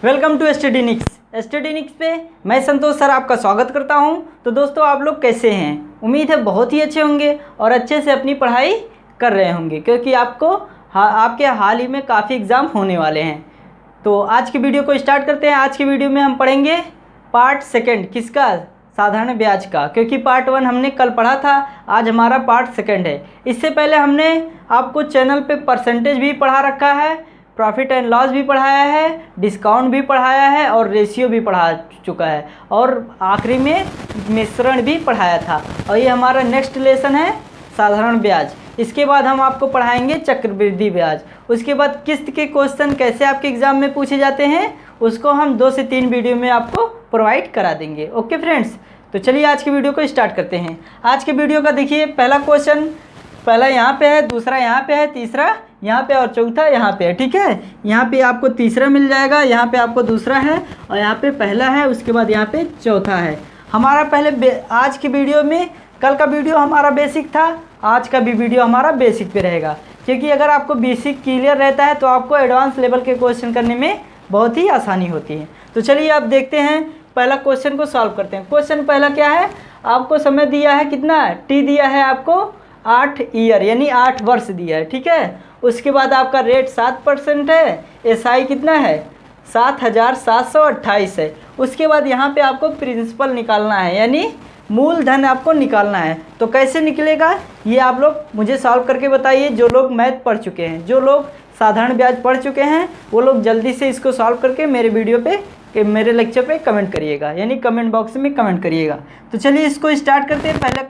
Welcome to स्टडीनिक्स पे मैं संतोष sir आपका स्वागत करता हूं। तो दोस्तों आप लोग कैसे हैं? उम्मीद है बहुत ही अच्छे होंगे और अच्छे से अपनी पढ़ाई कर रहे होंगे, क्योंकि आपके हाल ही में काफ़ी एग्ज़ाम होने वाले हैं। तो आज की वीडियो को स्टार्ट करते हैं। आज की वीडियो में हम पढ़ेंगे पार्ट सेकेंड, किसका? साधारण ब्याज का, क्योंकि पार्ट 1 हमने कल पढ़ा था, आज हमारा पार्ट सेकेंड है। इससे पहले हमने आपको चैनल पे परसेंटेज भी पढ़ा रखा है, प्रॉफिट एंड लॉस भी पढ़ाया है, डिस्काउंट भी पढ़ाया है और रेशियो भी पढ़ा चुका है, और आखिरी में मिश्रण भी पढ़ाया था। और ये हमारा नेक्स्ट लेसन है साधारण ब्याज। इसके बाद हम आपको पढ़ाएंगे चक्रवृद्धि ब्याज। उसके बाद किस्त के क्वेश्चन कैसे आपके एग्ज़ाम में पूछे जाते हैं, उसको हम 2 से 3 वीडियो में आपको प्रोवाइड करा देंगे। ओके फ्रेंड्स, तो चलिए आज की वीडियो को स्टार्ट करते हैं। आज के वीडियो का देखिए, पहला क्वेश्चन पहला यहाँ पे है, दूसरा यहाँ पे है, तीसरा यहाँ पे और चौथा यहाँ पे है। ठीक है, यहाँ पे आपको तीसरा मिल जाएगा, यहाँ पे आपको दूसरा है और यहाँ पे पहला है, उसके बाद यहाँ पे चौथा है। हमारा पहले आज की वीडियो में, कल का वीडियो हमारा बेसिक था, आज का भी वीडियो हमारा बेसिक पे रहेगा, क्योंकि अगर आपको बेसिक क्लियर रहता है तो आपको एडवांस लेवल के क्वेश्चन करने में बहुत ही आसानी होती है। तो चलिए आप देखते हैं, पहला क्वेश्चन को सॉल्व करते हैं। क्वेश्चन पहला क्या है? आपको समय दिया है कितना? टी दिया है आपको 8 ईयर यानी 8 वर्ष दिया है। ठीक है, उसके बाद आपका रेट 7% है, एसआई कितना है? 7,728 है। उसके बाद यहाँ पे आपको प्रिंसिपल निकालना है, यानी मूलधन आपको निकालना है। तो कैसे निकलेगा ये आप लोग मुझे सॉल्व करके बताइए। जो लोग मैथ पढ़ चुके हैं, जो लोग साधारण ब्याज पढ़ चुके हैं, वो लोग जल्दी से इसको सॉल्व करके मेरे वीडियो पे, मेरे लेक्चर पे कमेंट करिएगा, यानी कमेंट बॉक्स में कमेंट करिएगा। तो चलिए इसको स्टार्ट करते हैं। पहला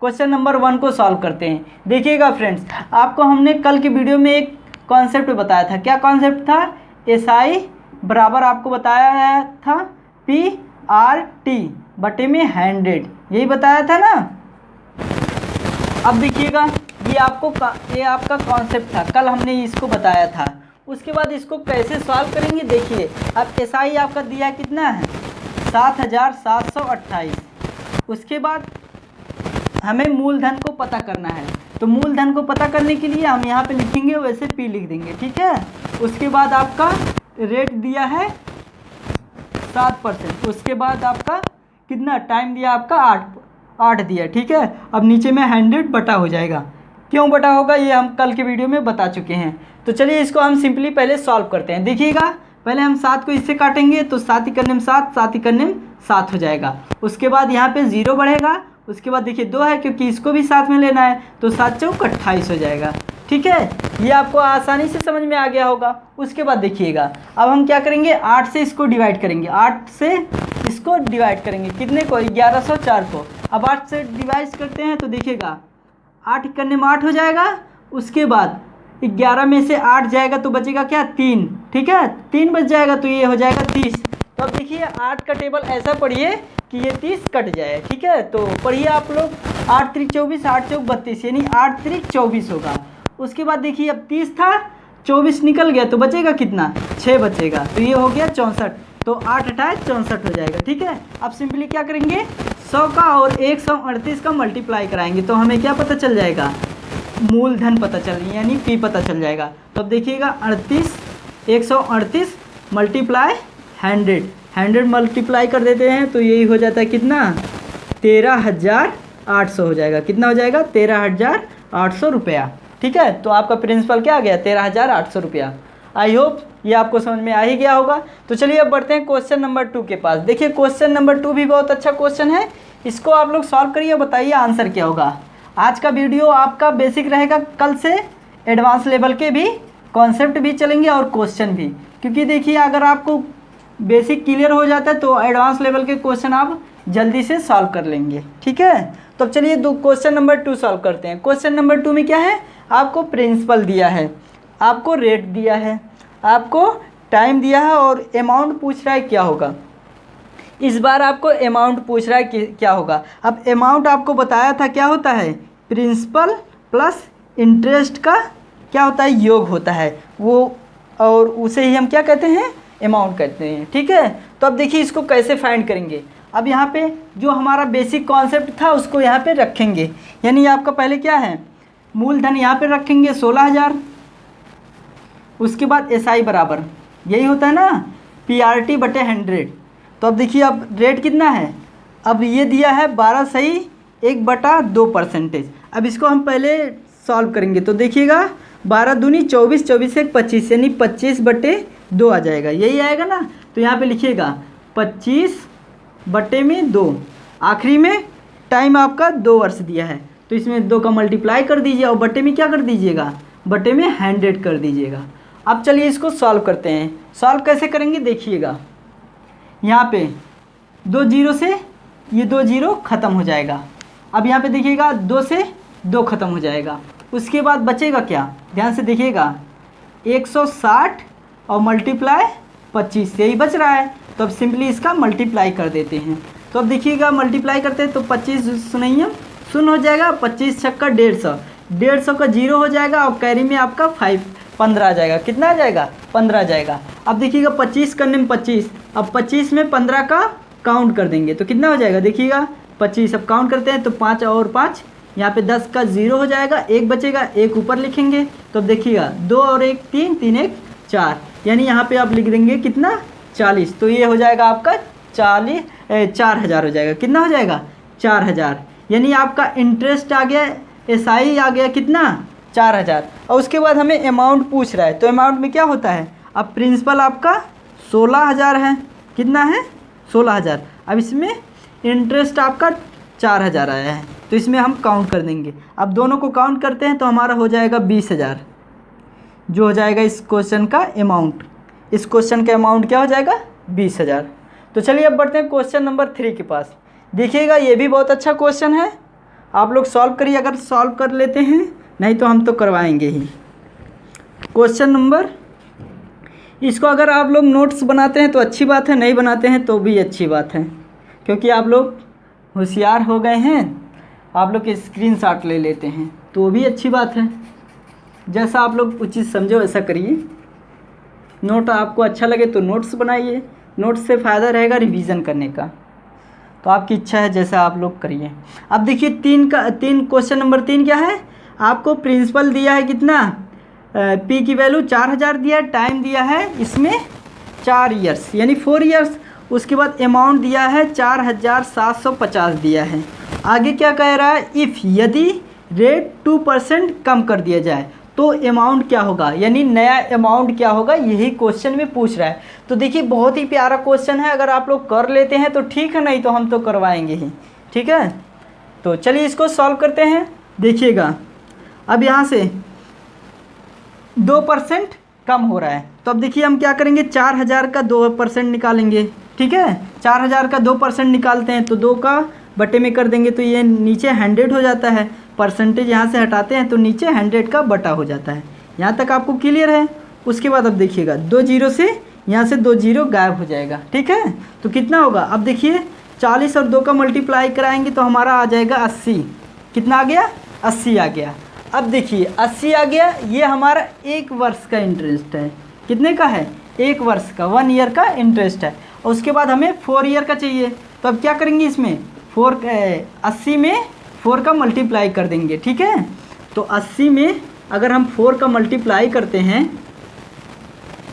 क्वेश्चन नंबर 1 को सॉल्व करते हैं। देखिएगा फ्रेंड्स, आपको हमने कल की वीडियो में एक कॉन्सेप्ट बताया था। क्या कॉन्सेप्ट था? एसआई बराबर आपको बताया था PRT बटे में 100, यही बताया था ना। अब देखिएगा, ये आपका कॉन्सेप्ट था, कल हमने इसको बताया था। उसके बाद इसको कैसे सॉल्व करेंगे, देखिए। अब एसआई आपका दिया कितना है? 7,728। उसके बाद हमें मूलधन को पता करना है, तो मूलधन को पता करने के लिए हम यहाँ पे लिखेंगे, वैसे P लिख देंगे। ठीक है, उसके बाद आपका रेट दिया है 7%। उसके बाद आपका कितना टाइम दिया? आपका 8 दिया। ठीक है, अब नीचे में 100 बटा हो जाएगा। क्यों बटा होगा ये हम कल के वीडियो में बता चुके हैं। तो चलिए इसको हम सिंपली पहले सॉल्व करते हैं। देखिएगा, पहले हम 7 को इससे काटेंगे तो 7 × 7, 7 × 7 हो जाएगा। उसके बाद यहाँ पे 0 बढ़ेगा। उसके बाद देखिए 2 है, क्योंकि इसको भी साथ में लेना है, तो 7 चौक 28 हो जाएगा। ठीक है, ये आपको आसानी से समझ में आ गया होगा। उसके बाद देखिएगा, अब हम क्या करेंगे? 8 से इसको डिवाइड करेंगे, 8 से इसको डिवाइड करेंगे, कितने को? 1104 को। अब 8 से डिवाइड करते हैं तो देखिएगा 8 करने में 8 हो जाएगा। उसके बाद 11 में से 8 जाएगा तो बचेगा क्या? 3। ठीक है, 3 बच जाएगा तो ये हो जाएगा 30। तो अब देखिए 8 का टेबल ऐसा पढ़िए कि ये 30 कट जाए। ठीक है, तो पढ़िए आप लोग, 8 × 24, 8 चौक 32, यानी 8 × 24 होगा। उसके बाद देखिए अब 30 था, 24 निकल गया तो बचेगा कितना? 6 बचेगा, तो ये हो गया 64। तो 8 × 8 64 हो जाएगा। ठीक है, अब सिंपली क्या करेंगे? 100 का और 138 का मल्टीप्लाई कराएंगे तो हमें क्या पता चल जाएगा? मूलधन पता चल, यानी P पता चल जाएगा। तो अब देखिएगा 138 मल्टीप्लाई 100 मल्टीप्लाई कर देते हैं तो यही हो जाता है कितना? 13,800 हो जाएगा। कितना हो जाएगा? 13,800 रुपया। ठीक है, तो आपका प्रिंसिपल क्या आ गया? 13,800 रुपया। आई होप ये आपको समझ में आ ही गया होगा। तो चलिए अब बढ़ते हैं क्वेश्चन नंबर 2 के पास। देखिए क्वेश्चन नंबर 2 भी बहुत अच्छा क्वेश्चन है, इसको आप लोग सॉल्व करिए, बताइए आंसर क्या होगा। आज का वीडियो आपका बेसिक रहेगा, कल से एडवांस लेवल के भी कॉन्सेप्ट भी चलेंगे और क्वेश्चन भी, क्योंकि देखिए अगर आपको बेसिक क्लियर हो जाता है तो एडवांस लेवल के क्वेश्चन आप जल्दी से सॉल्व कर लेंगे। ठीक है, तो चलिए क्वेश्चन नंबर 2 सॉल्व करते हैं। क्वेश्चन नंबर 2 में क्या है? आपको प्रिंसिपल दिया है, आपको रेट दिया है, आपको टाइम दिया है और अमाउंट पूछ रहा है क्या होगा। इस बार आपको अमाउंट पूछ रहा है कि क्या होगा। अब अमाउंट आपको बताया था क्या होता है? प्रिंसिपल प्लस इंटरेस्ट का क्या होता है? योग होता है वो, और उसे ही हम क्या कहते हैं? अमाउंट कहते हैं। ठीक है, तो अब देखिए इसको कैसे फाइंड करेंगे। अब यहाँ पे जो हमारा बेसिक कॉन्सेप्ट था उसको यहाँ पे रखेंगे, यानी आपका पहले क्या है? मूलधन यहाँ पे रखेंगे 16,000। उसके बाद एसआई बराबर यही होता है ना, PRT बटे 100। तो अब देखिए अब रेट कितना है, अब ये दिया है 12 सही 1/2%। अब इसको हम पहले सॉल्व करेंगे तो देखिएगा 12 दूनी 24, 24 से 25 यानी 25/2 आ जाएगा, यही आएगा ना। तो यहाँ पे लिखिएगा 25/2। आखिरी में टाइम आपका 2 वर्ष दिया है तो इसमें 2 का मल्टीप्लाई कर दीजिए और बटे में क्या कर दीजिएगा, बटे में 100 कर दीजिएगा। अब चलिए इसको सॉल्व करते हैं। सॉल्व कैसे करेंगे देखिएगा, यहाँ पे 2 जीरो से ये 2 जीरो ख़त्म हो जाएगा। अब यहाँ पे देखिएगा 2 से 2 ख़त्म हो जाएगा। उसके बाद बचेगा क्या, ध्यान से देखिएगा 160 और मल्टीप्लाई 25 यही बच रहा है। तो अब सिंपली इसका मल्टीप्लाई कर देते हैं। तो अब देखिएगा मल्टीप्लाई करते हैं तो 25 सुनिए शून्य हो जाएगा, 25 छक्का 150, 150 का 0 हो जाएगा और कैरी में आपका 15 आ जाएगा। कितना आ जाएगा, 15 आ जाएगा। अब देखिएगा 25 करने में 25, अब 25 में 15 का काउंट कर देंगे तो कितना हो जाएगा, देखिएगा 25 अब काउंट करते हैं तो 5 और 5 यहाँ पे 10 का 0 हो जाएगा, 1 बचेगा, 1 ऊपर लिखेंगे। तो अब देखिएगा 2 और 1 3, 3 1 4 यानी यहाँ पे आप लिख देंगे कितना 40। तो ये हो जाएगा आपका 4,000 हो जाएगा। कितना हो जाएगा 4,000 यानी आपका इंटरेस्ट आ गया, SI आ गया कितना 4,000। और उसके बाद हमें अमाउंट पूछ रहा है तो अमाउंट में क्या होता है, अब प्रिंसिपल आपका 16,000 है, कितना है 16,000। अब इसमें इंटरेस्ट आपका 4,000 आया है तो इसमें हम काउंट कर देंगे। अब दोनों को काउंट करते हैं तो हमारा हो जाएगा 20,000 जो हो जाएगा इस क्वेश्चन का अमाउंट। इस क्वेश्चन का अमाउंट क्या हो जाएगा 20,000। तो चलिए अब बढ़ते हैं क्वेश्चन नंबर 3 के पास। देखिएगा ये भी बहुत अच्छा क्वेश्चन है, आप लोग सॉल्व करिए अगर सॉल्व कर लेते हैं, नहीं तो हम तो करवाएंगे ही। क्वेश्चन नंबर, इसको अगर आप लोग नोट्स बनाते हैं तो अच्छी बात है, नहीं बनाते हैं तो भी अच्छी बात है, क्योंकि आप लोग होशियार हो गए हैं, आप लोग स्क्रीनशॉट ले लेते हैं तो भी अच्छी बात है। जैसा आप लोग उचित समझो वैसा करिए। नोट आपको अच्छा लगे तो नोट्स बनाइए, नोट्स से फ़ायदा रहेगा रिवीजन करने का। तो आपकी इच्छा है जैसा आप लोग करिए। अब देखिए 3 क्वेश्चन नंबर 3 क्या है, आपको प्रिंसिपल दिया है कितना, P की वैल्यू 4,000 दिया है, टाइम दिया है इसमें 4 ईयर्स यानी 4 ईयर्स। उसके बाद अमाउंट दिया है 4,750 दिया है। आगे क्या कह रहा है, इफ़ यदि रेट 2% कम कर दिया जाए तो अमाउंट क्या होगा, यानी नया अमाउंट क्या होगा, यही क्वेश्चन में पूछ रहा है। तो देखिए बहुत ही प्यारा क्वेश्चन है, अगर आप लोग कर लेते हैं तो ठीक है, नहीं तो हम तो करवाएंगे ही। ठीक है, तो चलिए इसको सॉल्व करते हैं। देखिएगा अब यहाँ से 2% कम हो रहा है तो अब देखिए हम क्या करेंगे, 4,000 का 2% निकालेंगे। ठीक है, 4,000 का 2% निकालते हैं तो 2 का बटे में कर देंगे तो ये नीचे 100 हो जाता है, परसेंटेज यहाँ से हटाते हैं तो नीचे 100 का बटा हो जाता है। यहाँ तक आपको क्लियर है। उसके बाद अब देखिएगा 2 जीरो से यहाँ से 2 जीरो गायब हो जाएगा। ठीक है, तो कितना होगा, अब देखिए 40 और 2 का मल्टीप्लाई कराएंगे तो हमारा आ जाएगा 80। कितना आ गया, 80 आ गया। अब देखिए 80 आ गया, ये हमारा 1 वर्ष का इंटरेस्ट है। कितने का है, 1 वर्ष का, 1 ईयर का इंटरेस्ट है। और उसके बाद हमें 4 ईयर का चाहिए तो अब क्या करेंगे, इसमें 80 में 4 का मल्टीप्लाई कर देंगे। ठीक है, तो 80 में अगर हम 4 का मल्टीप्लाई करते हैं,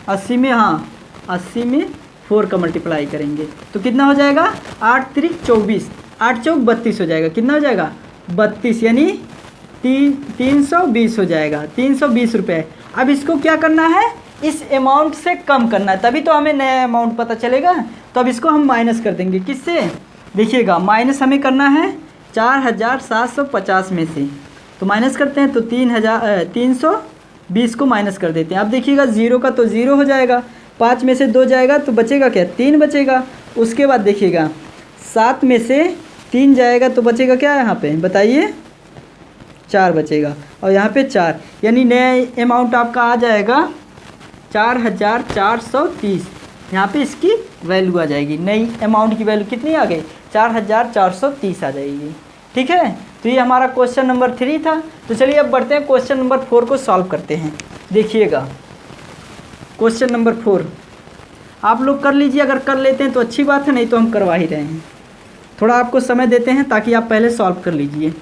80 में 4 का मल्टीप्लाई करेंगे तो कितना हो जाएगा, 8 3 24, 8 चौक 32 हो जाएगा। कितना हो जाएगा 32 यानी 320 हो जाएगा, 320 रुपये। अब इसको क्या करना है, इस अमाउंट से कम करना है, तभी तो हमें नया अमाउंट पता चलेगा। तो अब इसको हम माइनस कर देंगे, किससे, देखिएगा माइनस हमें करना है 4,750 में से, तो माइनस करते हैं तो 320 को माइनस कर देते हैं। अब देखिएगा 0 का तो 0 हो जाएगा, 5 में से 2 जाएगा तो बचेगा क्या, 3 बचेगा। उसके बाद देखिएगा 7 में से 3 जाएगा तो बचेगा क्या, यहाँ पे बताइए 4 बचेगा और यहाँ पे 4 यानी नया अमाउंट आपका आ जाएगा 4,430। यहाँ पे इसकी वैल्यू आ जाएगी, नई अमाउंट की वैल्यू कितनी आ गई, 4,430 आ जाएगी। ठीक है, तो ये हमारा क्वेश्चन नंबर 3 था। तो चलिए अब बढ़ते हैं क्वेश्चन नंबर 4 को सॉल्व करते हैं। देखिएगा क्वेश्चन नंबर 4 आप लोग कर लीजिए, अगर कर लेते हैं तो अच्छी बात है, नहीं तो हम करवा ही रहे हैं। थोड़ा आपको समय देते हैं ताकि आप पहले सॉल्व कर लीजिए।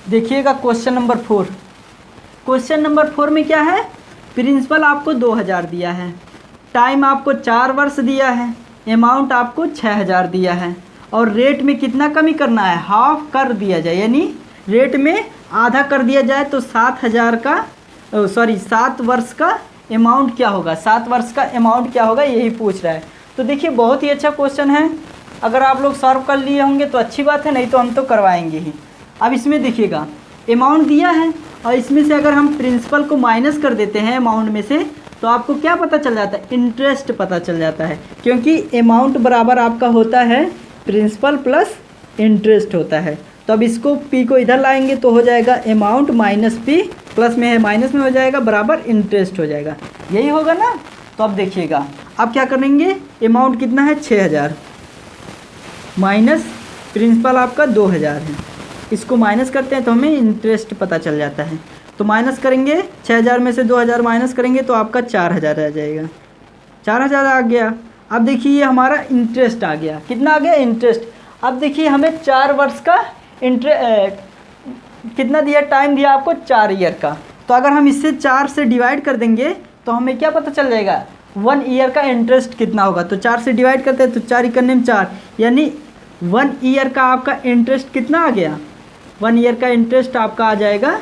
देखिएगा क्वेश्चन नंबर 4, क्वेश्चन नंबर 4 में क्या है, प्रिंसिपल आपको 2000 दिया है, टाइम आपको 4 वर्ष दिया है, अमाउंट आपको 6000 दिया है, और रेट में कितना कमी करना है, हाफ कर दिया जाए, यानी रेट में आधा कर दिया जाए तो 7 वर्ष का अमाउंट क्या होगा, 7 वर्ष का अमाउंट क्या होगा, यही पूछ रहा है। तो देखिए बहुत ही अच्छा क्वेश्चन है, अगर आप लोग सॉल्व कर लिए होंगे तो अच्छी बात है, नहीं तो हम तो करवाएंगे ही। अब इसमें देखिएगा अमाउंट दिया है और इसमें से अगर हम प्रिंसिपल को माइनस कर देते हैं अमाउंट में से तो आपको क्या पता चल जाता है, इंटरेस्ट पता चल जाता है, क्योंकि अमाउंट बराबर आपका होता है प्रिंसिपल प्लस इंटरेस्ट होता है। तो अब इसको पी को इधर लाएंगे तो हो जाएगा अमाउंट माइनस पी, प्लस में है माइनस में हो जाएगा, बराबर इंटरेस्ट हो जाएगा, यही होगा ना। तो अब देखिएगा अब क्या करेंगे, अमाउंट कितना है 6000 माइनस प्रिंसिपल आपका 2000 है, इसको माइनस करते हैं तो हमें इंटरेस्ट पता चल जाता है। तो माइनस करेंगे 6000 में से 2000 माइनस करेंगे तो आपका 4000 आ जाएगा, 4000 आ गया। अब देखिए ये हमारा इंटरेस्ट आ गया, कितना आ गया इंटरेस्ट। अब देखिए हमें 4 वर्ष का कितना दिया, टाइम दिया आपको 4 ईयर का। तो अगर हम इससे 4 से डिवाइड कर देंगे तो हमें क्या पता चल जाएगा, 1 ईयर का इंटरेस्ट कितना होगा। तो 4 से डिवाइड करते हैं तो 4 इकन्ने में 4, यानी 1 ईयर का आपका इंटरेस्ट कितना आ गया, 1 ईयर का इंटरेस्ट आपका आ जाएगा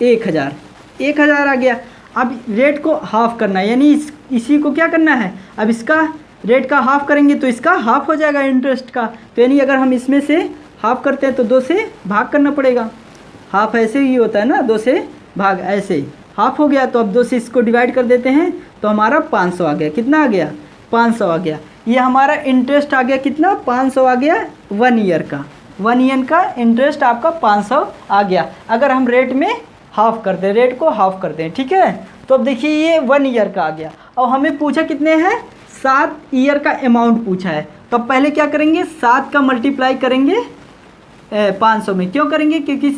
1000 आ गया। अब रेट को हाफ करना है, यानी इसी को क्या करना है, अब इसका रेट का हाफ करेंगे तो इसका हाफ हो जाएगा इंटरेस्ट का। तो यानी अगर हम इसमें से हाफ करते हैं तो 2 से भाग करना पड़ेगा, हाफ ऐसे ही होता है ना, 2 से भाग, ऐसे ही हाफ हो गया। तो अब 2 से इसको डिवाइड कर देते हैं तो हमारा 500 आ गया, कितना आ गया 500 आ गया। ये हमारा इंटरेस्ट आ गया कितना, 500 आ गया 1 ईयर का, 1 ईयर का इंटरेस्ट आपका 500 आ गया। अगर हम रेट में हाफ कर दें, रेट को हाफ कर दें, ठीक है। तो अब देखिए ये 1 ईयर का आ गया और हमें पूछा कितने हैं, 7 ईयर का अमाउंट पूछा है। तो अब पहले क्या करेंगे, 7 का मल्टीप्लाई करेंगे 500 में, क्यों करेंगे, क्योंकि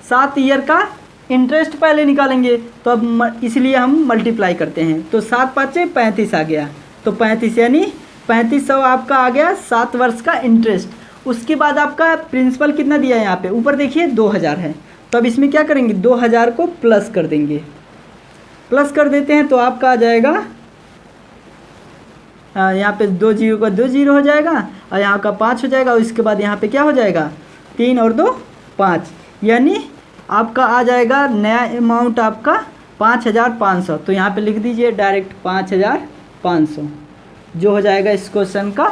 7 ईयर का इंटरेस्ट पहले निकालेंगे, तो अब इसलिए हम मल्टीप्लाई करते हैं। तो 7 5 35 आ गया, तो 35 यानी 3500 आपका आ गया 7 वर्ष का इंटरेस्ट। उसके बाद आपका प्रिंसिपल कितना दिया है, यहाँ पे ऊपर देखिए 2000 है। तो अब इसमें क्या करेंगे, 2000 को प्लस कर देंगे, प्लस कर देते हैं तो आपका आ जाएगा, यहाँ पे 2 जीरो का 2 जीरो हो जाएगा और यहाँ का 5 हो जाएगा। और इसके बाद यहाँ पे क्या हो जाएगा, 3 और 2 5, यानी आपका आ जाएगा नया अमाउंट आपका 5500। तो यहाँ पे लिख दीजिए डायरेक्ट 5500, जो हो जाएगा इस क्वेश्चन का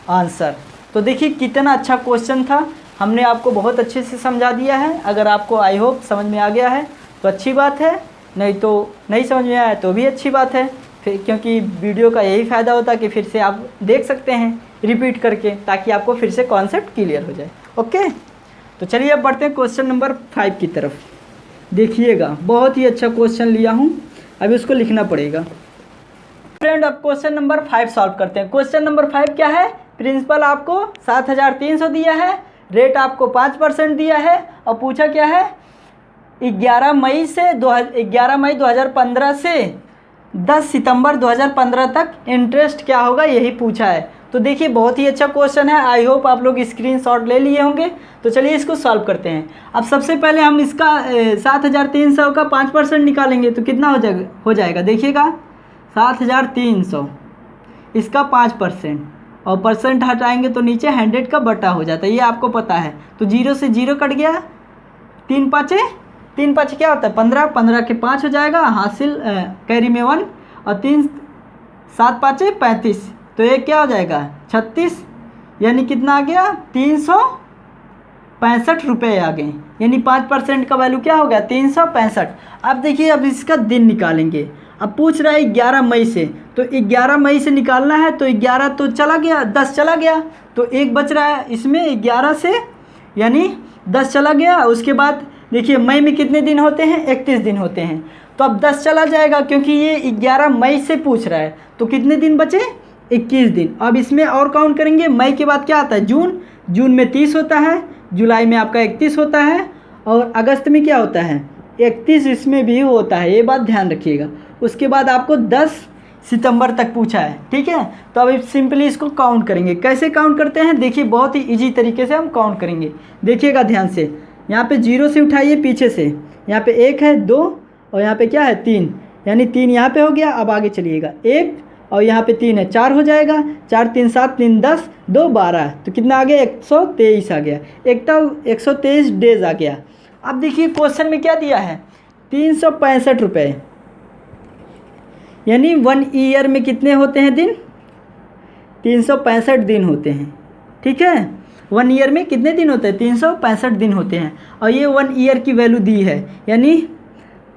आंसर। तो देखिए कितना अच्छा क्वेश्चन था, हमने आपको बहुत अच्छे से समझा दिया है। अगर आपको आई होप समझ में आ गया है तो अच्छी बात है, नहीं तो नहीं समझ में आया तो भी अच्छी बात है, फिर क्योंकि वीडियो का यही फ़ायदा होता है कि फिर से आप देख सकते हैं रिपीट करके, ताकि आपको फिर से कॉन्सेप्ट क्लियर हो जाए। ओके, तो चलिए अब बढ़ते हैं क्वेश्चन नंबर 5 की तरफ। देखिएगा बहुत ही अच्छा क्वेश्चन लिया हूँ, अभी उसको लिखना पड़ेगा। फ्रेंड अब क्वेश्चन नंबर 5 सॉल्व करते हैं। क्वेश्चन नंबर 5 क्या है, प्रिंसिपल आपको 7300 दिया है, रेट आपको 5% दिया है और पूछा क्या है, 11 मई 2015 से 10 सितंबर 2015 तक इंटरेस्ट क्या होगा, यही पूछा है। तो देखिए बहुत ही अच्छा क्वेश्चन है, आई होप आप लोग स्क्रीनशॉट ले लिए होंगे। तो चलिए इसको सॉल्व करते हैं। अब सबसे पहले हम इसका 7300 का 5% निकालेंगे तो कितना हो जाएगा देखिएगा, 7300 इसका 5% और परसेंट हटाएंगे तो नीचे 100 का बटा हो जाता है, ये आपको पता है। तो 0 से 0 कट गया, 3 5 क्या होता है 15, 15 के 5 हो जाएगा, हासिल कैरी में 1 और 3 7 5 35, तो ये क्या हो जाएगा 36, यानी कितना आ गया 365 रुपये आ गए, यानी 5% का वैल्यू क्या हो गया 365। अब देखिए अब इसका दिन निकालेंगे। अब पूछ रहा है 11 मई से, तो 11 मई से निकालना है तो 11 तो चला गया, 10 चला गया, तो 1 बच रहा है इसमें 11 से, यानी 10 चला गया। उसके बाद देखिए मई में कितने दिन होते हैं, 31 दिन होते हैं, तो अब 10 चला जाएगा क्योंकि ये 11 मई से पूछ रहा है, तो कितने दिन बचे 21 दिन। अब इसमें और काउंट करेंगे, मई के बाद क्या आता है जून में 30 होता है, जुलाई में आपका 31 होता है और अगस्त में क्या होता है 31 इसमें भी होता है, ये बात ध्यान रखिएगा। उसके बाद आपको 10 सितंबर तक पूछा है, ठीक है। तो अब सिंपली इसको काउंट करेंगे। कैसे काउंट करते हैं देखिए, बहुत ही इजी तरीके से हम काउंट करेंगे, देखिएगा ध्यान से। यहाँ पे 0 से उठाइए पीछे से, यहाँ पे 1 है 2 और यहाँ पे क्या है 3, यानी 3 यहाँ पे हो गया। अब आगे चलिएगा 1 और यहाँ पे 3 है, 4 हो जाएगा। 4 3 7 3 10 2 12, तो कितना आ गया 123 आ गया। एक तो 123 डेज आ गया। अब देखिए क्वेश्चन में क्या दिया है, 365 रुपये, यानी 1 ईयर में कितने होते हैं दिन, 365 दिन होते हैं। ठीक है, 1 ईयर में कितने दिन होते हैं, 365 दिन होते हैं। और ये 1 ईयर की वैल्यू दी है, यानी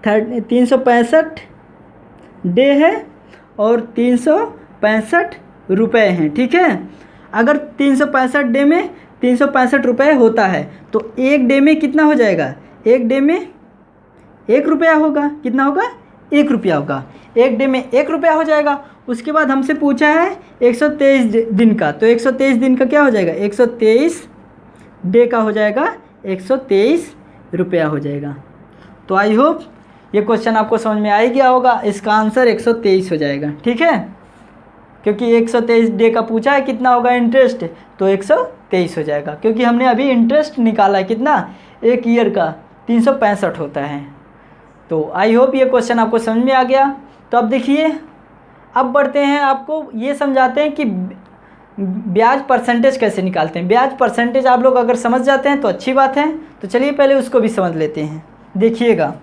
365 डे है और 365 रुपये हैं। ठीक है, अगर 365 डे में 365 रुपये होता है तो एक डे में कितना हो जाएगा, एक डे में 1 रुपया होगा। कितना होगा, 1 रुपया होगा। एक डे में 1 रुपया हो जाएगा। उसके बाद हमसे पूछा है 123 दिन का, तो 123 दिन का क्या हो जाएगा, 123 डे का हो जाएगा 123 रुपया हो जाएगा। तो आई होप ये क्वेश्चन आपको समझ में आ ही गया होगा। इसका आंसर 123 हो जाएगा। ठीक है, क्योंकि 123 डे का पूछा है कितना होगा इंटरेस्ट, तो 123 हो जाएगा। क्योंकि हमने अभी इंटरेस्ट निकाला है कितना, 1 ईयर का 365 होता है। तो आई होप ये क्वेश्चन आपको समझ में आ गया। तो अब देखिए, अब बढ़ते हैं, आपको ये समझाते हैं कि ब्याज परसेंटेज कैसे निकालते हैं। ब्याज परसेंटेज आप लोग अगर समझ जाते हैं तो अच्छी बात है। तो चलिए पहले उसको भी समझ लेते हैं। देखिएगा,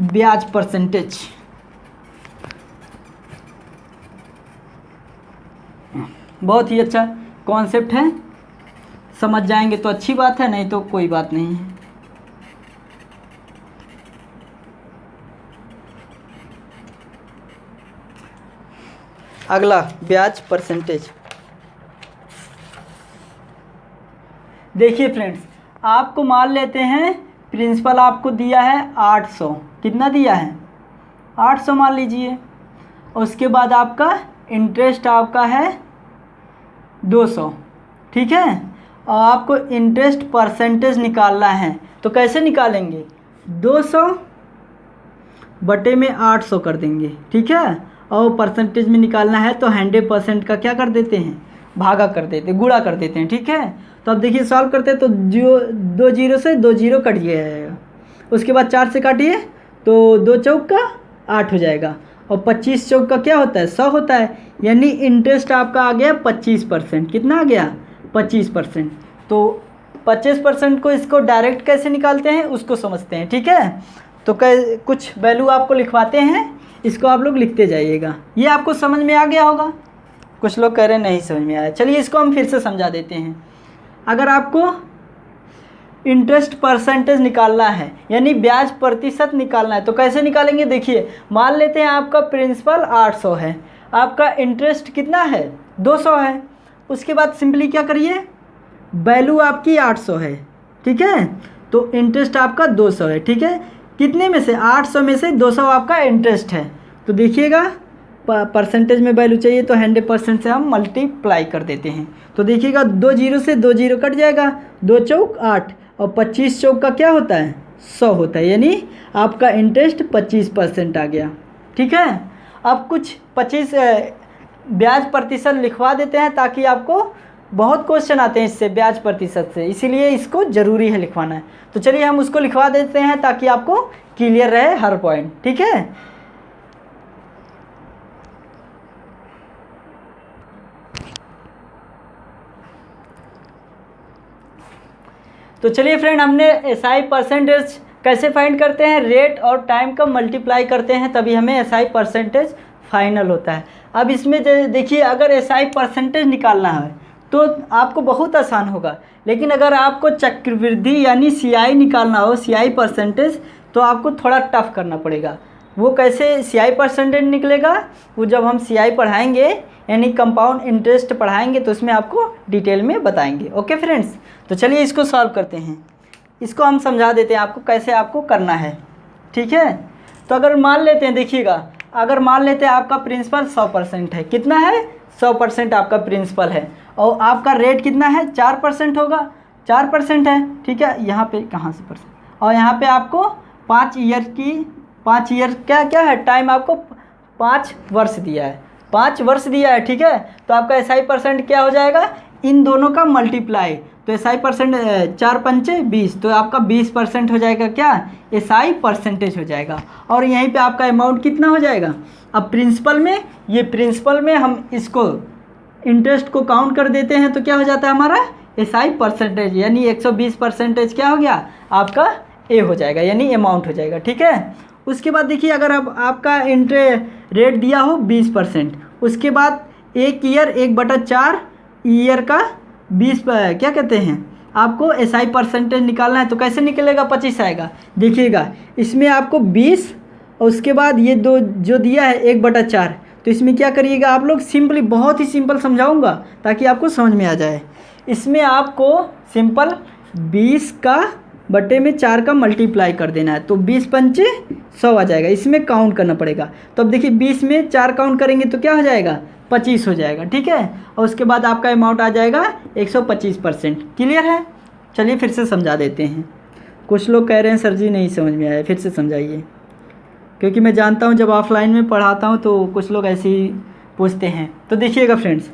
ब्याज परसेंटेज, बहुत ही अच्छा कॉन्सेप्ट है, समझ जाएंगे तो अच्छी बात है, नहीं तो कोई बात नहीं है। अगला ब्याज परसेंटेज। देखिए फ्रेंड्स, आपको मान लेते हैं प्रिंसिपल आपको दिया है 800, कितना दिया है 800 मान लीजिए। उसके बाद आपका इंटरेस्ट आपका है 200। ठीक है, और आपको इंटरेस्ट परसेंटेज निकालना है। तो कैसे निकालेंगे, 200 बटे में 800 कर देंगे। ठीक है, और परसेंटेज में निकालना है तो 100% का क्या कर देते हैं, भागा कर देते, गुणा कर देते हैं। ठीक है, तो अब देखिए सॉल्व करते हैं तो 2 जीरो से 2 जीरो कट जाएगा। उसके बाद 4 से काटिए तो 2 चौक का 8 हो जाएगा, और 25 चौक का क्या होता है, 100 होता है। यानी इंटरेस्ट आपका आ गया 25%। कितना आ गया, 25%। तो 25% को इसको डायरेक्ट कैसे निकालते हैं उसको समझते हैं। ठीक है, तो कुछ वैल्यू आपको लिखवाते हैं, इसको आप लोग लिखते जाइएगा। ये आपको समझ में आ गया होगा। कुछ लोग कह रहे हैं नहीं समझ में आया, चलिए इसको हम फिर से समझा देते हैं। अगर आपको इंटरेस्ट परसेंटेज निकालना है, यानी ब्याज प्रतिशत निकालना है, तो कैसे निकालेंगे, देखिए मान लेते हैं आपका प्रिंसिपल 800 है, आपका इंटरेस्ट कितना है 200 है। उसके बाद सिंपली क्या करिए, वैल्यू आपकी 800 है। ठीक है, तो इंटरेस्ट आपका 200 है। ठीक है, कितने में से, 800 में से 200 आपका इंटरेस्ट है। तो देखिएगा परसेंटेज में वैल्यू चाहिए तो 100% से हम मल्टीप्लाई कर देते हैं। तो देखिएगा 2 जीरो से 2 जीरो कट जाएगा, 2 चौक 8, और 25 चौक का क्या होता है, 100 होता है। यानी आपका इंटरेस्ट 25% आ गया। ठीक है, अब कुछ 25 ब्याज प्रतिशत लिखवा देते हैं, ताकि आपको बहुत क्वेश्चन आते हैं इससे, ब्याज प्रतिशत से, इसीलिए इसको ज़रूरी है लिखवाना है। तो चलिए हम उसको लिखवा देते हैं ताकि आपको क्लियर रहे हर पॉइंट। ठीक है, तो चलिए फ्रेंड, हमने एसआई परसेंटेज कैसे फाइंड करते हैं, रेट और टाइम का मल्टीप्लाई करते हैं तभी हमें एसआई परसेंटेज फाइनल होता है। अब इसमें देखिए, अगर एसआई परसेंटेज निकालना है तो आपको बहुत आसान होगा, लेकिन अगर आपको चक्रवृद्धि यानी सीआई निकालना हो, सीआई परसेंटेज, तो आपको थोड़ा टफ करना पड़ेगा। वो कैसे सीआई परसेंटेज निकलेगा, वो जब हम सीआई पढ़ाएंगे यानी कंपाउंड इंटरेस्ट पढ़ाएंगे तो उसमें आपको डिटेल में बताएंगे। ओके फ्रेंड्स, तो चलिए इसको सॉल्व करते हैं। इसको हम समझा देते हैं आपको कैसे आपको करना है। ठीक है, तो अगर मान लेते हैं, देखिएगा, अगर मान लेते हैं आपका प्रिंसिपल 100% है, कितना है 100% आपका प्रिंसिपल है, और आपका रेट कितना है 4% होगा, 4% है। ठीक है, यहाँ पे कहाँ से परसेंट, और यहाँ पे आपको 5 ईयर क्या क्या है, टाइम आपको 5 वर्ष दिया है, 5 वर्ष दिया है। ठीक है, तो आपका एसआई परसेंट क्या हो जाएगा, इन दोनों का मल्टीप्लाई, तो एसआई परसेंट 4 पंचे 20, तो आपका 20% हो जाएगा क्या, एसआई परसेंटेज हो जाएगा। और यहीं पे आपका अमाउंट कितना हो जाएगा। अब प्रिंसिपल में, ये प्रिंसिपल में हम इसको इंटरेस्ट को काउंट कर देते हैं तो क्या हो जाता है हमारा एसआई परसेंटेज, यानी 120% क्या हो गया आपका ए हो जाएगा, यानी अमाउंट हो जाएगा। ठीक है, उसके बाद देखिए अगर अब आपका इंटरेस्ट रेट दिया हो 20%, उसके बाद एक ईयर 1/4 ईयर का 20 क्या कहते हैं आपको एसआई परसेंटेज निकालना है। तो कैसे निकलेगा, 25 आएगा। देखिएगा इसमें आपको 20 और उसके बाद ये दो जो दिया है 1/4, तो इसमें क्या करिएगा आप लोग, सिंपली बहुत ही सिंपल समझाऊंगा ताकि आपको समझ में आ जाए। इसमें आपको सिंपल 20 का बटे में 4 का मल्टीप्लाई कर देना है, तो 20 पंचे 100 आ जाएगा। इसमें काउंट करना पड़ेगा। तो अब देखिए 20 में 4 काउंट करेंगे तो क्या हो जाएगा, 25 हो जाएगा। ठीक है, और उसके बाद आपका अमाउंट आ जाएगा 125%। क्लियर है, चलिए फिर से समझा देते हैं। कुछ लोग कह रहे हैं सर जी नहीं समझ में आया, फिर से समझाइए, क्योंकि मैं जानता हूँ जब ऑफलाइन में पढ़ाता हूँ तो कुछ लोग ऐसे ही पूछते हैं। तो देखिएगा फ्रेंड्स,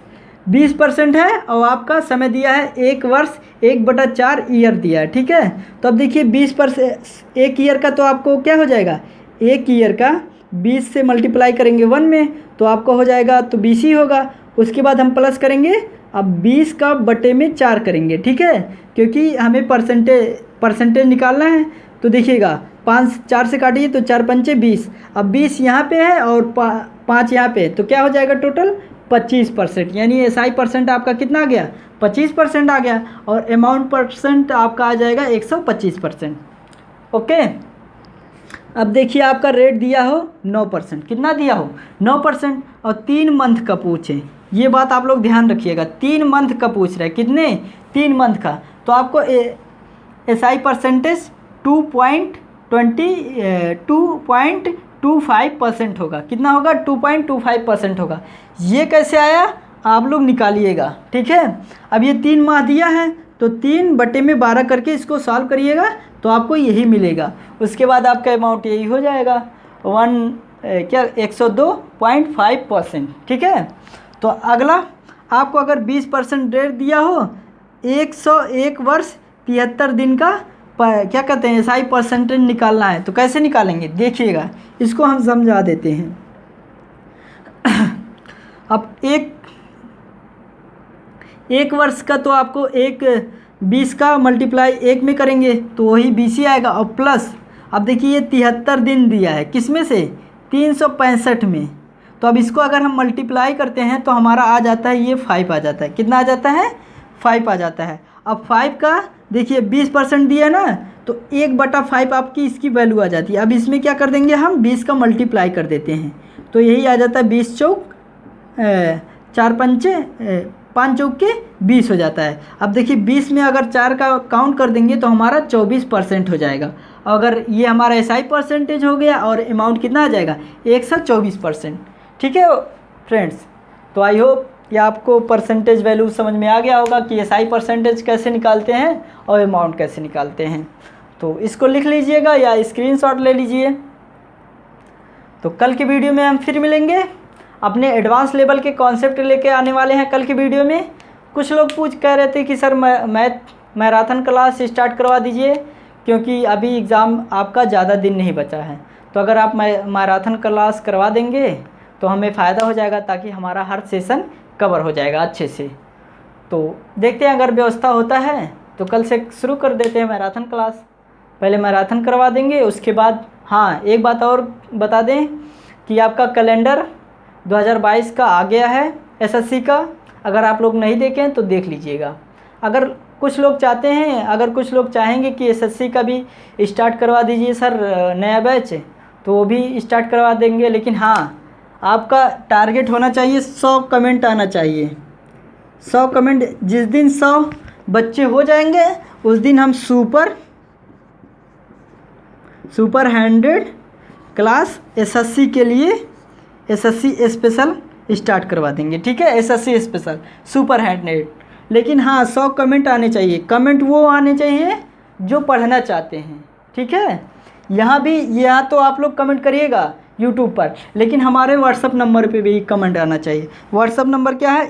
20% है और आपका समय दिया है 1 वर्ष 1/4 ईयर दिया है। ठीक है, तो अब देखिए 20% 1 ईयर का, तो आपको क्या हो जाएगा, 1 ईयर का 20 से मल्टीप्लाई करेंगे 1 में तो आपको हो जाएगा, तो 20 ही होगा। उसके बाद हम प्लस करेंगे, अब 20 का बटे में 4 करेंगे। ठीक है, क्योंकि हमें परसेंटेज निकालना है। तो देखिएगा 5 4 से काटिए तो 4 पंचे 20, अब 20 यहाँ पे है और 5 यहाँ पे, तो क्या हो जाएगा टोटल 25%, यानी एसआई परसेंट आपका कितना आ गया, 25% आ गया। और अमाउंट परसेंट आपका आ जाएगा 125%। ओके, अब देखिए आपका रेट दिया हो 9%, कितना दिया हो 9%, और 3 मंथ का पूछे, ये बात आप लोग ध्यान रखिएगा। 3 मंथ का पूछ रहा है, कितने 3 मंथ का, तो आपको एसआई परसेंटेज 2.25% होगा। कितना होगा, 2.25% होगा। ये कैसे आया आप लोग निकालिएगा। ठीक है, अब ये 3 माह दिया है तो 3/12 करके इसको सॉल्व करिएगा तो आपको यही मिलेगा। उसके बाद आपका अमाउंट यही हो जाएगा 102.5%। ठीक है, तो अगला आपको अगर 20% रेट दिया हो 101 वर्ष 73 दिन का क्या कहते हैं एसआई परसेंटेज निकालना है, तो कैसे निकालेंगे देखिएगा, इसको हम समझा देते हैं। अब एक वर्ष का तो आपको 20 का मल्टीप्लाई 1 में करेंगे तो वही 20 ही आएगा, और प्लस अब देखिए ये 73 दिन दिया है, किस में से 365 में, तो अब इसको अगर हम मल्टीप्लाई करते हैं तो हमारा आ जाता है ये 5 आ जाता है। कितना आ जाता है 5 आ जाता है। अब 5 का देखिए 20% दिया ना, तो 1/5 आपकी इसकी वैल्यू आ जाती है। अब इसमें क्या कर देंगे हम 20 का मल्टीप्लाई कर देते हैं, तो यही आ जाता है 20 चौक 4 पंचे 5 चौक के 20 हो जाता है। अब देखिए 20 में अगर 4 का काउंट कर देंगे तो हमारा 24% हो जाएगा। अगर ये हमारा एसआई परसेंटेज हो गया और अमाउंट कितना आ जाएगा 124%। ठीक है फ्रेंड्स, तो आई होप कि आपको परसेंटेज वैल्यू समझ में आ गया होगा कि एसआई परसेंटेज कैसे निकालते हैं और अमाउंट कैसे निकालते हैं। तो इसको लिख लीजिएगा या स्क्रीनशॉट ले लीजिए। तो कल की वीडियो में हम फिर मिलेंगे, अपने एडवांस लेवल के कॉन्सेप्ट लेके आने वाले हैं कल की वीडियो में। कुछ लोग कह रहे थे कि सर मैराथन क्लास स्टार्ट करवा दीजिए, क्योंकि अभी एग्ज़ाम आपका ज़्यादा दिन नहीं बचा है। तो अगर आप मैराथन क्लास करवा देंगे तो हमें फ़ायदा हो जाएगा, ताकि हमारा हर सेशन कवर हो जाएगा अच्छे से। तो देखते हैं अगर व्यवस्था होता है तो कल से शुरू कर देते हैं मैराथन क्लास। पहले मैराथन करवा देंगे, उसके बाद हाँ एक बात और बता दें कि आपका कैलेंडर 2022 का आ गया है एसएससी का। अगर आप लोग नहीं देखें तो देख लीजिएगा। अगर कुछ लोग चाहते हैं, अगर कुछ लोग चाहेंगे कि एसएससी का भी स्टार्ट करवा दीजिए सर नया बैच, तो वो भी स्टार्ट करवा देंगे। लेकिन हाँ आपका टारगेट होना चाहिए 100 कमेंट आना चाहिए। 100 कमेंट, जिस दिन 100 बच्चे हो जाएंगे उस दिन हम सुपर 100 क्लास एसएससी के लिए एसएससी स्पेशल स्टार्ट करवा देंगे। ठीक है, एसएससी स्पेशल सुपर 100। लेकिन हाँ 100 कमेंट आने चाहिए। कमेंट वो आने चाहिए जो पढ़ना चाहते हैं। ठीक है, यहाँ तो आप लोग कमेंट करिएगा यूट्यूब पर, लेकिन हमारे व्हाट्सअप नंबर पे भी कमेंट आना चाहिए। व्हाट्सअप नंबर क्या है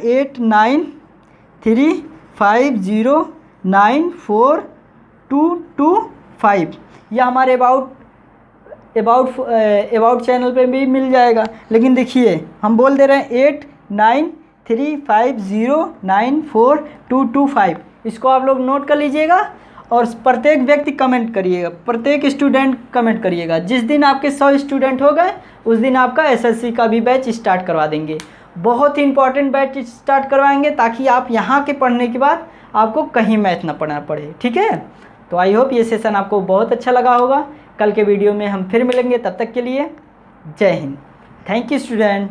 94225। यह हमारे अबाउट चैनल पे भी मिल जाएगा। लेकिन देखिए हम बोल दे रहे हैं 8935094225। इसको आप लोग नोट कर लीजिएगा और प्रत्येक व्यक्ति कमेंट करिएगा, प्रत्येक स्टूडेंट कमेंट करिएगा। जिस दिन आपके 100 स्टूडेंट हो गए उस दिन आपका एसएससी का भी बैच स्टार्ट करवा देंगे। बहुत ही इंपॉर्टेंट बैच स्टार्ट करवाएंगे ताकि आप यहाँ के पढ़ने के बाद आपको कहीं मैथ ना पढ़ना पड़े। ठीक है, तो आई होप ये सेशन आपको बहुत अच्छा लगा होगा। कल के वीडियो में हम फिर मिलेंगे, तब तक के लिए जय हिंद। Thank you student.